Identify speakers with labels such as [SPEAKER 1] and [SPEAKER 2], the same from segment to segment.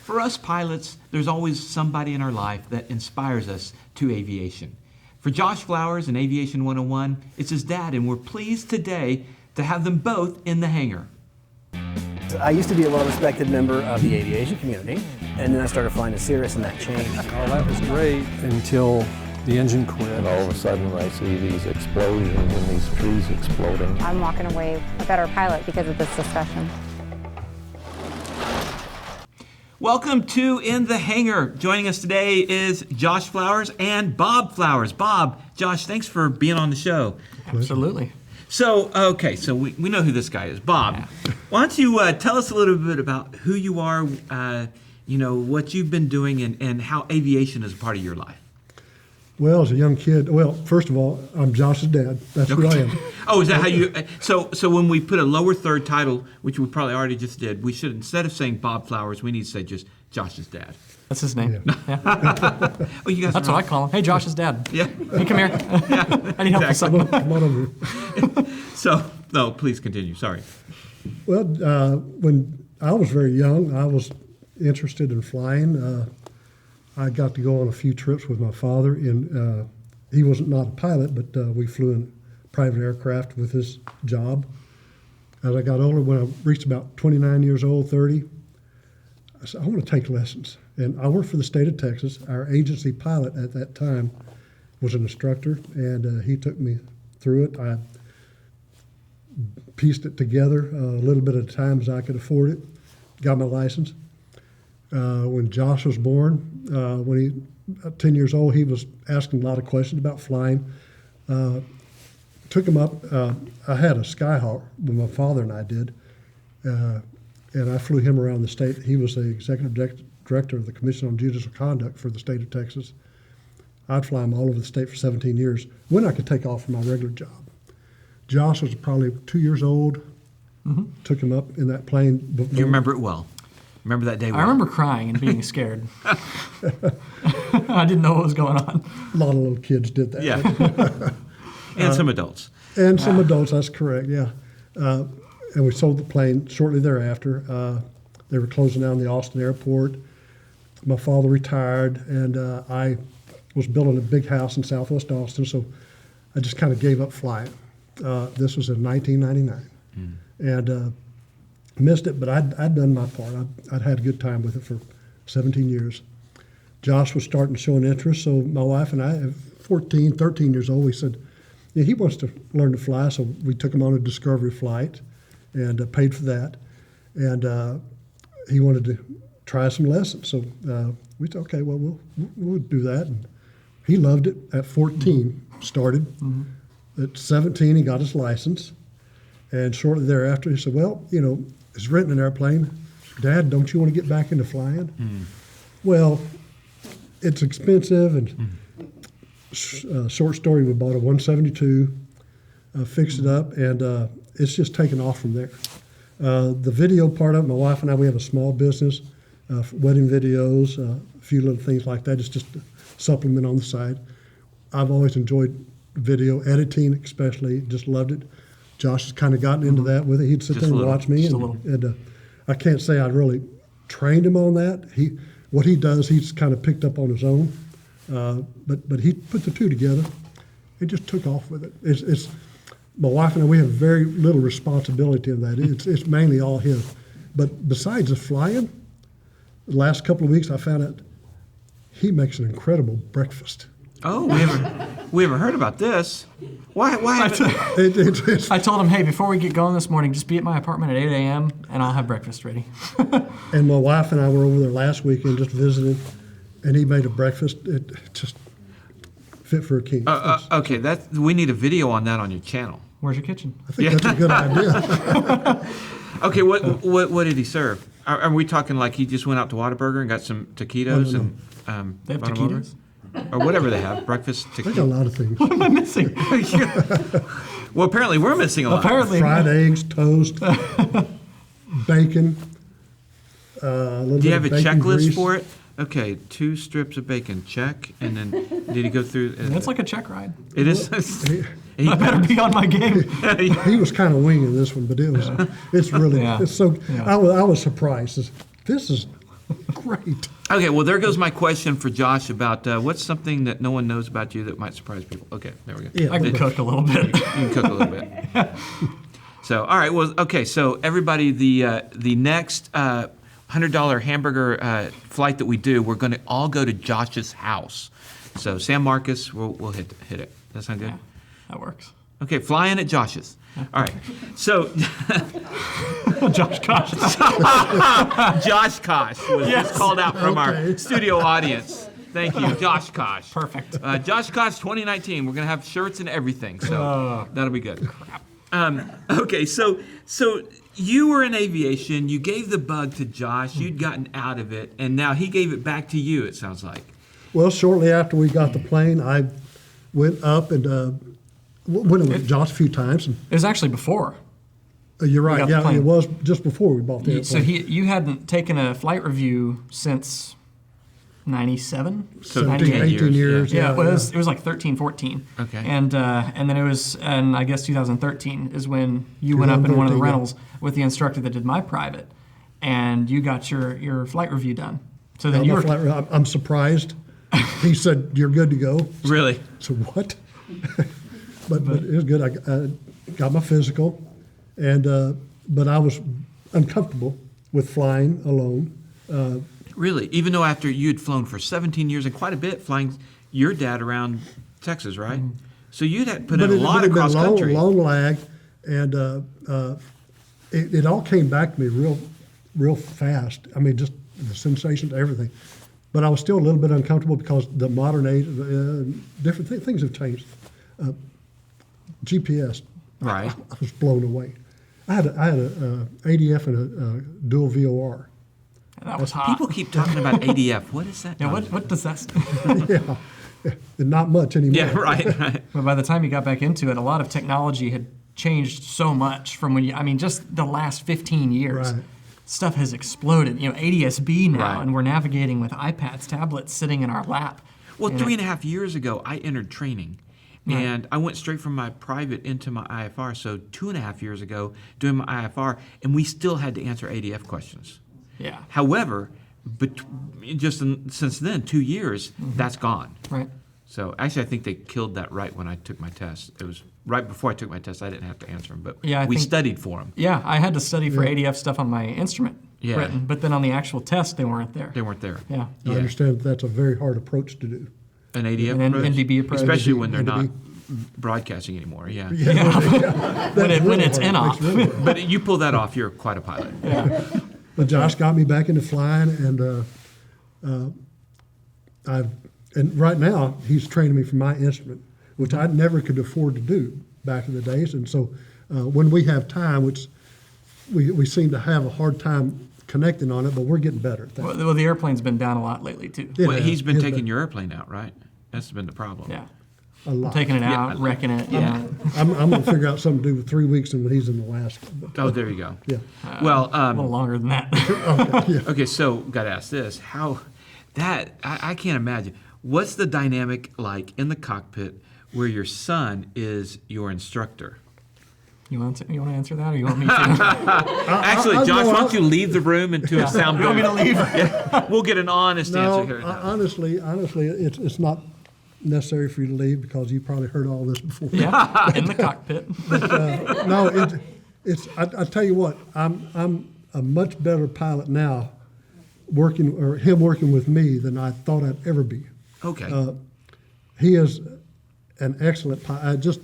[SPEAKER 1] For us pilots, there's always somebody in our life that inspires us to aviation. For Josh Flowers and Aviation 101, it's his dad, and we're pleased today to have them both in the hangar.
[SPEAKER 2] I used to be a well-respected member of the aviation community, and then I started flying to Cirrus, and that changed.
[SPEAKER 3] Oh, that was great until the engine quit.
[SPEAKER 4] And all of a sudden I see these explosions and these trees exploding.
[SPEAKER 5] I'm walking away a better pilot because of this discussion.
[SPEAKER 1] Welcome to In the Hangar. Joining us today is Josh Flowers and Bob Flowers. Bob, Josh, thanks for being on the show.
[SPEAKER 3] Absolutely.
[SPEAKER 1] So we know who this guy is. Bob, why don't you tell us a little bit about who you are, what you've been doing, and how aviation is a part of your life.
[SPEAKER 6] Well, as a young kid, first of all, I'm Josh's dad. That's who I am.
[SPEAKER 1] Oh, is that how you? So when we put a lower third title, which we probably already just did, we should, instead of saying Bob Flowers, we need to say just Josh's dad.
[SPEAKER 3] That's his name.
[SPEAKER 6] Yeah.
[SPEAKER 1] Oh, you guys.
[SPEAKER 3] That's what I call him. Hey, Josh's dad.
[SPEAKER 1] Yeah.
[SPEAKER 3] Hey, come here. I need help with something.
[SPEAKER 6] Come on over here.
[SPEAKER 1] So, no, please continue. Sorry.
[SPEAKER 6] Well, when I was very young, I was interested in flying. I got to go on a few trips with my father. He was not a pilot, but we flew in private aircraft with his job. As I got older, when I reached about 29 years old, 30, I said, I want to take lessons. And I worked for the state of Texas. Our agency pilot at that time was an instructor, and he took me through it. I pieced it together a little bit at a time as I could afford it, got my license. When Josh was born, when he 10 years old, he was asking a lot of questions about flying. Took him up. I had a Skyhawk when my father and I did, and I flew him around the state. He was the executive director of the Commission on Judicial Conduct for the state of Texas. I'd fly him all over the state for 17 years when I could take off from my regular job. Josh was probably 2 years old. Mm-hmm. Took him up in that plane.
[SPEAKER 1] You remember it well. Remember that day?
[SPEAKER 3] I remember crying and being scared. I didn't know what was going on.
[SPEAKER 6] A lot of little kids did that.
[SPEAKER 1] Yeah. And some adults.
[SPEAKER 6] And some adults, that's correct, yeah. And we sold the plane shortly thereafter. They were closing down the Austin airport. My father retired, and I was building a big house in southwest Austin, so I just kind of gave up flying. This was in 1999. And missed it, but I'd done my part. I'd had a good time with it for 17 years. Josh was starting to show an interest, so my wife and I, at 14, 13 years old, we said, yeah, he wants to learn to fly, so we took him on a discovery flight and paid for that. And he wanted to try some lessons, so we said, okay, well, we'll do that. And he loved it. At 14, started. Mm-hmm. At 17, he got his license. And shortly thereafter, he said, well, he's renting an airplane. Dad, don't you want to get back into flying? Well, it's expensive, and short story, we bought a 172, fixed it up, and it's just taken off from there. The video part of it, my wife and I, we have a small business, wedding videos, a few little things like that. It's just a supplement on the side. I've always enjoyed video editing, especially, just loved it. Josh has kind of gotten into that with it. He'd sit there and watch me, and I can't say I really trained him on that. What he does, he's kind of picked up on his own, but he put the two together and just took off with it. It's my wife and I, we have very little responsibility in that. It's mainly all his. But besides the flying, the last couple of weeks I found out he makes an incredible breakfast.
[SPEAKER 1] Oh, we haven't heard about this. Why
[SPEAKER 3] I told him, hey, before we get going this morning, just be at my apartment at 8 a.m. and I'll have breakfast ready.
[SPEAKER 6] And my wife and I were over there last weekend just visiting, and he made a breakfast. It just fit for a king.
[SPEAKER 1] Okay, we need a video on that on your channel.
[SPEAKER 3] Where's your kitchen?
[SPEAKER 6] I think that's a good idea.
[SPEAKER 1] Okay, what did he serve? Are we talking like he just went out to Whataburger and got some taquitos and
[SPEAKER 3] they have taquitos?
[SPEAKER 1] Or whatever they have, breakfast taquitos.
[SPEAKER 6] They got a lot of things.
[SPEAKER 3] What am I missing?
[SPEAKER 1] Well, apparently we're missing a lot.
[SPEAKER 3] Apparently.
[SPEAKER 6] Fried eggs, toast, bacon.
[SPEAKER 1] Do you have a checklist for it? Okay, 2 strips of bacon, check. And then did he go through?
[SPEAKER 3] That's like a check ride.
[SPEAKER 1] It is.
[SPEAKER 3] I better be on my game.
[SPEAKER 6] He was kind of winging this one, but it's really, it's so,
[SPEAKER 3] Yeah.
[SPEAKER 6] I was surprised. This is great.
[SPEAKER 1] Okay, well, there goes my question for Josh about what's something that no one knows about you that might surprise people. Okay, there we go.
[SPEAKER 6] Yeah.
[SPEAKER 3] I can cook a little bit.
[SPEAKER 1] You can cook a little bit. So, all right, well, okay, so everybody, the next $100 hamburger flight that we do, we're going to all go to Josh's house. So, San Marcos, we'll hit it. That sound good?
[SPEAKER 3] Yeah, that works.
[SPEAKER 1] Okay, flying at Josh's. All right, so
[SPEAKER 3] Josh Kosh.
[SPEAKER 1] Josh Kosh was called out from our
[SPEAKER 6] Okay.
[SPEAKER 1] studio audience. Thank you, Josh Kosh.
[SPEAKER 3] Perfect.
[SPEAKER 1] Josh Kosh 2019. We're gonna have shirts and everything, so that'll be good. Okay, so you were in aviation. You gave the bug to Josh. You'd gotten out of it, and now he gave it back to you. It sounds like.
[SPEAKER 6] Well, shortly after we got the plane, I went up and went with Josh a few times. And,
[SPEAKER 3] It was actually before.
[SPEAKER 6] you're right.
[SPEAKER 3] got the
[SPEAKER 6] Yeah,
[SPEAKER 3] plane.
[SPEAKER 6] it was just before we bought the airplane.
[SPEAKER 3] So you hadn't taken a flight review since 97?
[SPEAKER 1] So
[SPEAKER 6] 17,
[SPEAKER 1] 10
[SPEAKER 6] 18 years.
[SPEAKER 3] Yeah, well, it was like 13, 14.
[SPEAKER 1] Okay.
[SPEAKER 3] And then it was, and I guess 2013 is when you went up in one of the
[SPEAKER 6] 2013, yeah.
[SPEAKER 3] rentals with the instructor that did my private, and you got your flight review done. So then
[SPEAKER 6] My
[SPEAKER 3] you were,
[SPEAKER 6] flight- I'm surprised. He said, "You're good to go."
[SPEAKER 1] Really?
[SPEAKER 6] So what? but it was good. I got my physical, and but I was uncomfortable with flying alone.
[SPEAKER 1] Really? Even though after you'd flown for 17 years and quite a bit, flying your dad around Texas, right? So you'd had put in a lot
[SPEAKER 6] it'd been
[SPEAKER 1] across country.
[SPEAKER 6] long lag, and it all came back to me real fast. I mean, just the sensations, everything. But I was still a little bit uncomfortable because the modern age, different things have changed. GPS,
[SPEAKER 1] Right.
[SPEAKER 6] I was blown away. I had a ADF and a dual VOR.
[SPEAKER 3] that was hot.
[SPEAKER 1] People keep talking about ADF. What is that?
[SPEAKER 3] Yeah, what does that stand?
[SPEAKER 6] Yeah, and not much anymore.
[SPEAKER 1] Yeah, right.
[SPEAKER 3] But by the time you got back into it, a lot of technology had changed so much from when just the last 15 years.
[SPEAKER 6] Right.
[SPEAKER 3] Stuff has exploded. ADSB now,
[SPEAKER 1] Right.
[SPEAKER 3] and we're navigating with iPads, tablets sitting in our lap.
[SPEAKER 1] Well,
[SPEAKER 3] And
[SPEAKER 1] 3.5 years ago, I entered training. And I went straight from my private into my IFR. So 2.5 years ago, doing my IFR, and we still had to answer ADF questions.
[SPEAKER 3] Yeah.
[SPEAKER 1] However, since then, 2 years, that's gone.
[SPEAKER 3] Right.
[SPEAKER 1] So actually, I think they killed that right when I took my test. It was right before I took my test. I didn't have to answer them, but
[SPEAKER 3] Yeah, I
[SPEAKER 1] we
[SPEAKER 3] think-
[SPEAKER 1] studied for them.
[SPEAKER 3] Yeah, I had to study for ADF stuff on my instrument
[SPEAKER 1] Yeah.
[SPEAKER 3] written, but then on the actual test, they weren't there.
[SPEAKER 1] They weren't there.
[SPEAKER 3] Yeah.
[SPEAKER 6] I understand that's a very hard approach to do.
[SPEAKER 1] An ADF
[SPEAKER 3] An
[SPEAKER 1] approach?
[SPEAKER 3] NDB approach.
[SPEAKER 1] Especially when they're
[SPEAKER 6] NDB.
[SPEAKER 1] not broadcasting anymore, yeah.
[SPEAKER 3] When it's in off.
[SPEAKER 1] But you pull that off, you're quite a pilot.
[SPEAKER 6] But Josh got me back into flying, and and right now he's training me for my instrument, which I never could afford to do back in the days. And so when we have time, which we seem to have a hard time connecting on it, but we're getting better at that.
[SPEAKER 3] Well, the airplane's been down a lot lately, too.
[SPEAKER 6] It
[SPEAKER 1] Well,
[SPEAKER 6] has.
[SPEAKER 1] he's been
[SPEAKER 6] It's
[SPEAKER 1] taking your airplane out, right? That's been the problem.
[SPEAKER 3] Yeah.
[SPEAKER 6] a lot.
[SPEAKER 3] Taking it
[SPEAKER 1] Yeah.
[SPEAKER 3] out, wrecking it.
[SPEAKER 1] Yeah.
[SPEAKER 6] I'm going to figure out something to do with 3 weeks and when he's in Alaska. But,
[SPEAKER 1] Oh, there you go.
[SPEAKER 6] yeah.
[SPEAKER 1] Well,
[SPEAKER 3] A little longer than that.
[SPEAKER 1] okay, so got to ask this: I can't imagine. What's the dynamic like in the cockpit where your son is your instructor?
[SPEAKER 3] You want to answer that, or you want me to?
[SPEAKER 1] Actually,
[SPEAKER 6] I-
[SPEAKER 1] Josh,
[SPEAKER 6] no,
[SPEAKER 1] why
[SPEAKER 6] I-
[SPEAKER 1] don't you leave the room into a sound
[SPEAKER 3] You want me to leave?
[SPEAKER 1] Yeah, we'll get an honest
[SPEAKER 6] No,
[SPEAKER 1] answer here.
[SPEAKER 6] honestly, it's not necessary for you to leave because you probably heard all this before.
[SPEAKER 3] Yeah, in the cockpit.
[SPEAKER 6] No, I tell you what, I'm a much better pilot now, working with me than I thought I'd ever be.
[SPEAKER 1] Okay.
[SPEAKER 6] He is an excellent pilot, just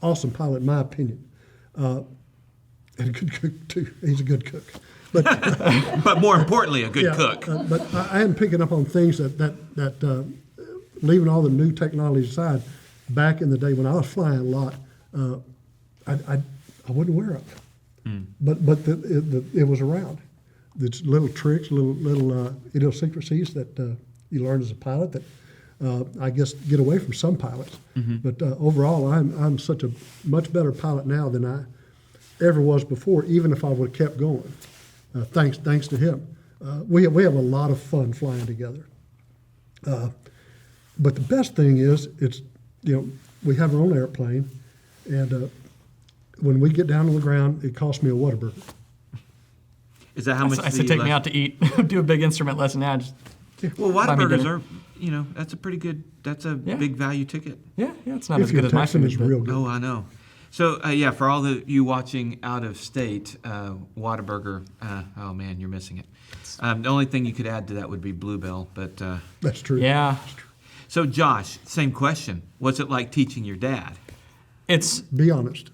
[SPEAKER 6] awesome pilot in my opinion, and a good cook too. He's a good cook, but
[SPEAKER 1] but more importantly, a good
[SPEAKER 6] yeah,
[SPEAKER 1] cook.
[SPEAKER 6] but I am picking up on things that leaving all the new technology aside. Back in the day when I was flying a lot, I wouldn't wear it, but it was around. It's little tricks, little idiosyncrasies that you learn as a pilot that I guess get away from some pilots. But overall, I'm such a much better pilot now than I ever was before, even if I would have kept going. Thanks to him. We have a lot of fun flying together. But the best thing is, we have our own airplane, and when we get down on the ground, it costs me a Whataburger.
[SPEAKER 1] Is that how much?
[SPEAKER 3] I said take me out to eat, do a big instrument lesson. Yeah, just
[SPEAKER 1] Well,
[SPEAKER 3] buy me
[SPEAKER 1] Whataburgers
[SPEAKER 3] dinner.
[SPEAKER 1] are, that's a pretty good. That's a
[SPEAKER 3] Yeah.
[SPEAKER 1] big value ticket.
[SPEAKER 3] yeah, it's not
[SPEAKER 6] If
[SPEAKER 3] as
[SPEAKER 6] your
[SPEAKER 3] good as my
[SPEAKER 6] Texan
[SPEAKER 3] food.
[SPEAKER 6] is
[SPEAKER 3] but-
[SPEAKER 6] real good.
[SPEAKER 1] Oh, I know. So yeah, for all of you watching out of state, Whataburger. Oh man, you're missing it. The only thing you could add to that would be Bluebell, but.
[SPEAKER 6] That's true.
[SPEAKER 3] Yeah,
[SPEAKER 1] So Josh, same question. What's it like teaching your dad?
[SPEAKER 3] it's
[SPEAKER 6] Be honest.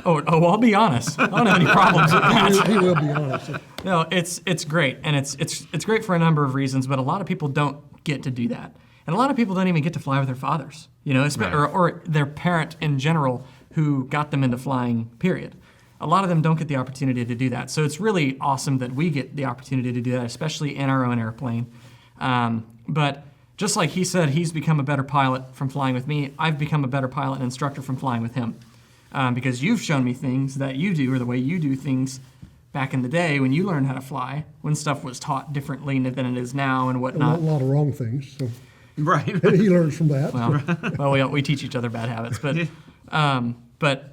[SPEAKER 3] I'll be honest. I don't have any problems with that.
[SPEAKER 6] He will be honest.
[SPEAKER 3] No, it's great, and it's great for a number of reasons. But a lot of people don't get to do that, and a lot of people don't even get to fly with their fathers.
[SPEAKER 1] Right.
[SPEAKER 3] Or their parent in general who got them into flying. Period. A lot of them don't get the opportunity to do that. So it's really awesome that we get the opportunity to do that, especially in our own airplane. But just like he said, he's become a better pilot from flying with me. I've become a better pilot and instructor from flying with him. Because you've shown me things that you do, or the way you do things back in the day when you learned how to fly, when stuff was taught differently than it is now and
[SPEAKER 6] A
[SPEAKER 3] whatnot.
[SPEAKER 6] lot of wrong things. So
[SPEAKER 1] Right.
[SPEAKER 6] he learns from that.
[SPEAKER 3] Well, we teach each other bad habits, but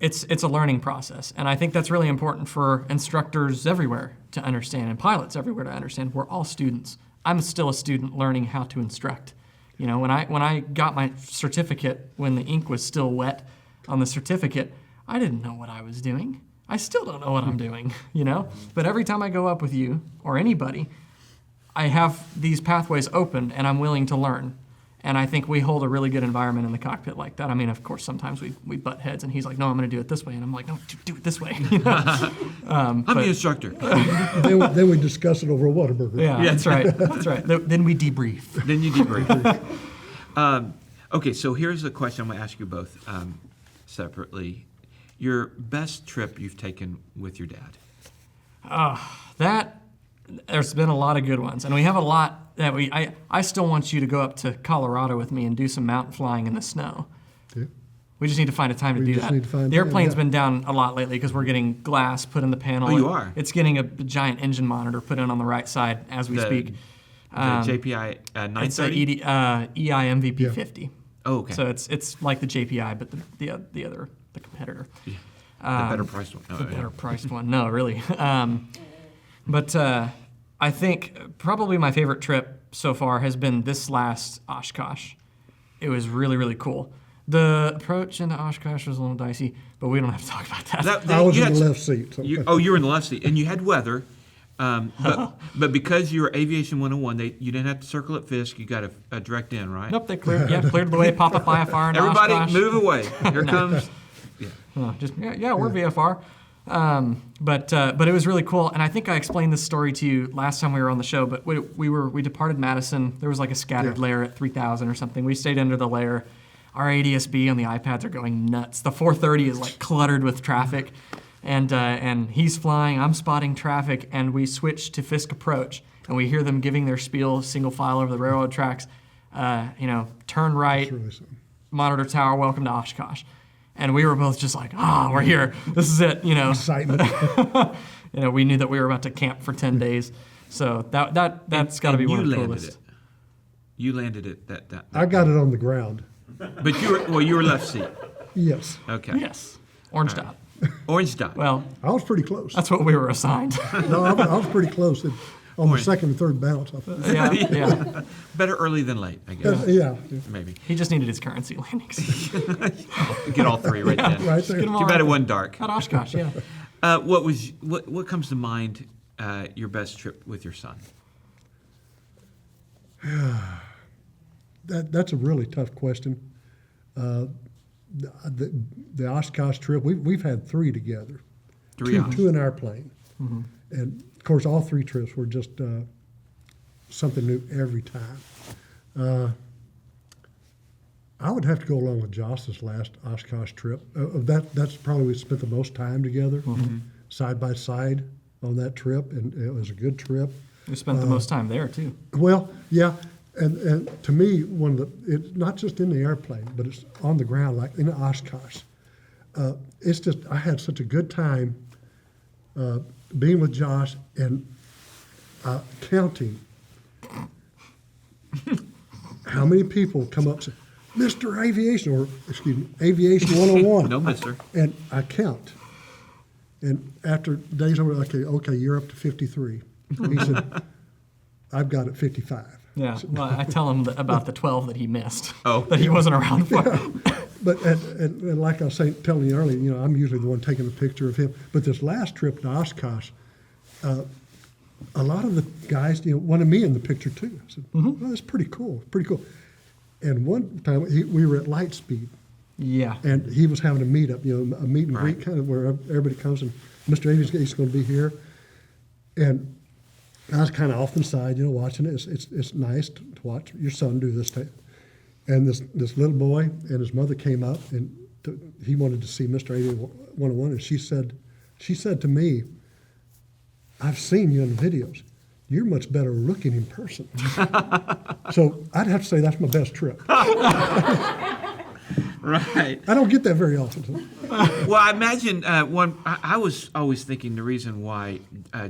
[SPEAKER 3] it's a learning process, and I think that's really important for instructors everywhere to understand, and pilots everywhere to understand. We're all students. I'm still a student learning how to instruct. When I got my certificate, when the ink was still wet on the certificate, I didn't know what I was doing. I still don't know what I'm doing. But every time I go up with you or anybody, I have these pathways open, and I'm willing to learn. And I think we hold a really good environment in the cockpit like that. I mean, of course, sometimes we butt heads, and he's like, "No, I'm going to do it this way," and I'm like, "No, do it this way."
[SPEAKER 1] I'm the instructor.
[SPEAKER 6] Then we discuss it over a Whataburger.
[SPEAKER 3] Yeah, that's right. That's right. Then we debrief.
[SPEAKER 1] Then you debrief. Okay, so here's a question I'm going to ask you both separately. Your best trip you've taken with your dad?
[SPEAKER 3] There's been a lot of good ones, and we have a lot that I still want you to go up to Colorado with me and do some mountain flying in the snow.
[SPEAKER 6] Okay.
[SPEAKER 3] We just need to find a time to
[SPEAKER 6] We
[SPEAKER 3] do
[SPEAKER 6] just
[SPEAKER 3] that.
[SPEAKER 6] need to find
[SPEAKER 3] The
[SPEAKER 6] time,
[SPEAKER 3] airplane's
[SPEAKER 6] yeah.
[SPEAKER 3] been down a lot lately because we're getting glass put in the panel.
[SPEAKER 1] Oh, you are?
[SPEAKER 3] It's getting a giant engine monitor put in on the right side as we
[SPEAKER 1] The-
[SPEAKER 3] speak.
[SPEAKER 1] The JPI
[SPEAKER 3] It's a
[SPEAKER 1] 930?
[SPEAKER 3] EI MVP 50.
[SPEAKER 1] Oh, okay.
[SPEAKER 3] So it's like the JPI, but the competitor.
[SPEAKER 1] the better priced one. Oh,
[SPEAKER 3] The
[SPEAKER 1] yeah.
[SPEAKER 3] better priced one. No, really. But I think probably my favorite trip so far has been this last Oshkosh. It was really, really cool. The approach into Oshkosh was a little dicey, but we don't have to talk about that.
[SPEAKER 6] I was
[SPEAKER 1] you
[SPEAKER 6] in
[SPEAKER 1] had-
[SPEAKER 6] the left seat. So.
[SPEAKER 1] you were in the left seat, and you had weather. But because you were Aviation 101, you didn't have to circle at Fisk. You got a direct in, right?
[SPEAKER 3] Nope, they cleared the way, pop-up IFR in
[SPEAKER 1] Everybody
[SPEAKER 3] Oshkosh.
[SPEAKER 1] move away. Here comes.
[SPEAKER 3] We're VFR. But it was really cool, and I think I explained this story to you last time we were on the show. But we departed Madison. There was like a scattered layer at 3,000 or something. We stayed under the layer. Our ADSB on the iPads are going nuts. The 430 is like cluttered with traffic, and he's flying. I'm spotting traffic, and we switch to Fisk approach, and we hear them giving their spiel single file over the railroad tracks. Turn right,
[SPEAKER 6] Really something.
[SPEAKER 3] monitor tower. Welcome to Oshkosh. And we were both just like, we're here. This is it,
[SPEAKER 6] Excitement.
[SPEAKER 3] We knew that we were about to camp for 10 days. So that's got to be one of the coolest.
[SPEAKER 1] You landed it that.
[SPEAKER 6] I got it on the ground.
[SPEAKER 1] But you were left seat.
[SPEAKER 6] Yes.
[SPEAKER 1] Okay.
[SPEAKER 3] Yes. Orange dot.
[SPEAKER 1] Orange dot.
[SPEAKER 3] Well,
[SPEAKER 6] I was pretty close.
[SPEAKER 3] that's what we were assigned.
[SPEAKER 6] No, I was pretty close on the second and third bounce. I thought.
[SPEAKER 3] yeah.
[SPEAKER 1] Better early than late, I guess.
[SPEAKER 6] Yeah.
[SPEAKER 1] Maybe.
[SPEAKER 3] He just needed his currency landings.
[SPEAKER 1] Get all three right then.
[SPEAKER 6] Right there.
[SPEAKER 3] Get 'em all
[SPEAKER 1] Too bad
[SPEAKER 3] right
[SPEAKER 1] it wasn't dark.
[SPEAKER 3] At Oshkosh, yeah.
[SPEAKER 1] What comes to mind your best trip with your son?
[SPEAKER 6] That's a really tough question. The Oshkosh trip, we've had three together. Two in our plane.
[SPEAKER 3] Mm-hmm.
[SPEAKER 6] And of course, all three trips were just something new every time. I would have to go along with Josh's last Oshkosh trip. That's probably we spent the most time together, side by side on that trip, and it was a good trip.
[SPEAKER 3] We spent the most time there, too.
[SPEAKER 6] Well, yeah, and to me, it's not just in the airplane, but it's on the ground, like in Oshkosh. It's just, I had such a good time being with Josh and counting how many people come up and say, Mr. Aviation, or excuse me, Aviation 101.
[SPEAKER 1] No, mister.
[SPEAKER 6] And I count. And after days over, okay, you're up to 53. He said, I've got it 55.
[SPEAKER 3] Yeah. Well, I tell him about the 12 that he missed.
[SPEAKER 1] Oh.
[SPEAKER 3] That he wasn't around for.
[SPEAKER 6] But and like I was telling you earlier, I'm usually the one taking the picture of him. But this last trip to Oshkosh, a lot of the guys, wanted me in the picture too. I said, "Well, that's pretty cool, pretty cool." And one time we were at Lightspeed,
[SPEAKER 3] Yeah.
[SPEAKER 6] and he was having a meetup, a meet and
[SPEAKER 1] Right.
[SPEAKER 6] greet kind of where everybody comes, and Mr. Aviation going to be here, and I was kind of off to the side, watching it. It's nice to watch your son do this thing. And this little boy and his mother came up, and he wanted to see Mr. Aviation 101, and she said to me, "I've seen you in the videos. You're much better looking in person." So I'd have to say that's my best trip.
[SPEAKER 1] Right.
[SPEAKER 6] I don't get that very often.
[SPEAKER 1] Well, I imagine I was always thinking the reason why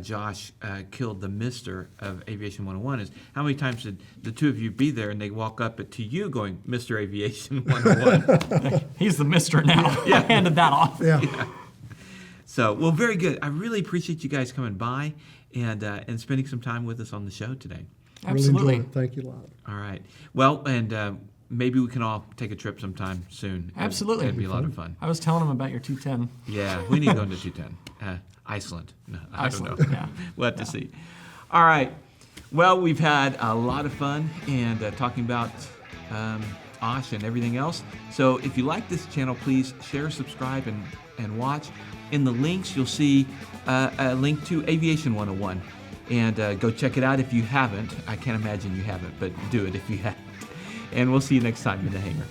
[SPEAKER 1] Josh killed the Mister of Aviation 101 is how many times did the two of you be there and they walk up to you going, Mr. Aviation 101?
[SPEAKER 3] He's the mister now. I handed that off.
[SPEAKER 6] Yeah.
[SPEAKER 1] So, well, very good. I really appreciate you guys coming by and spending some time with us on the show today.
[SPEAKER 3] Absolutely.
[SPEAKER 6] Really enjoyed it. Thank you a lot.
[SPEAKER 1] All right. Well, and maybe we can all take a trip sometime soon.
[SPEAKER 3] Absolutely.
[SPEAKER 1] It'd be a lot of fun.
[SPEAKER 3] I was telling him about your 210.
[SPEAKER 1] Yeah, we need to go into 210. Iceland. No, I don't
[SPEAKER 3] Iceland,
[SPEAKER 1] know.
[SPEAKER 3] yeah.
[SPEAKER 1] We'll have to see. All right. Well, we've had a lot of fun and talking about Osh and everything else. So if you like this channel, please share, subscribe, and watch. In the links, you'll see a link to Aviation 101. And go check it out if you haven't. I can't imagine you haven't, but do it if you haven't. And we'll see you next time in the hangar.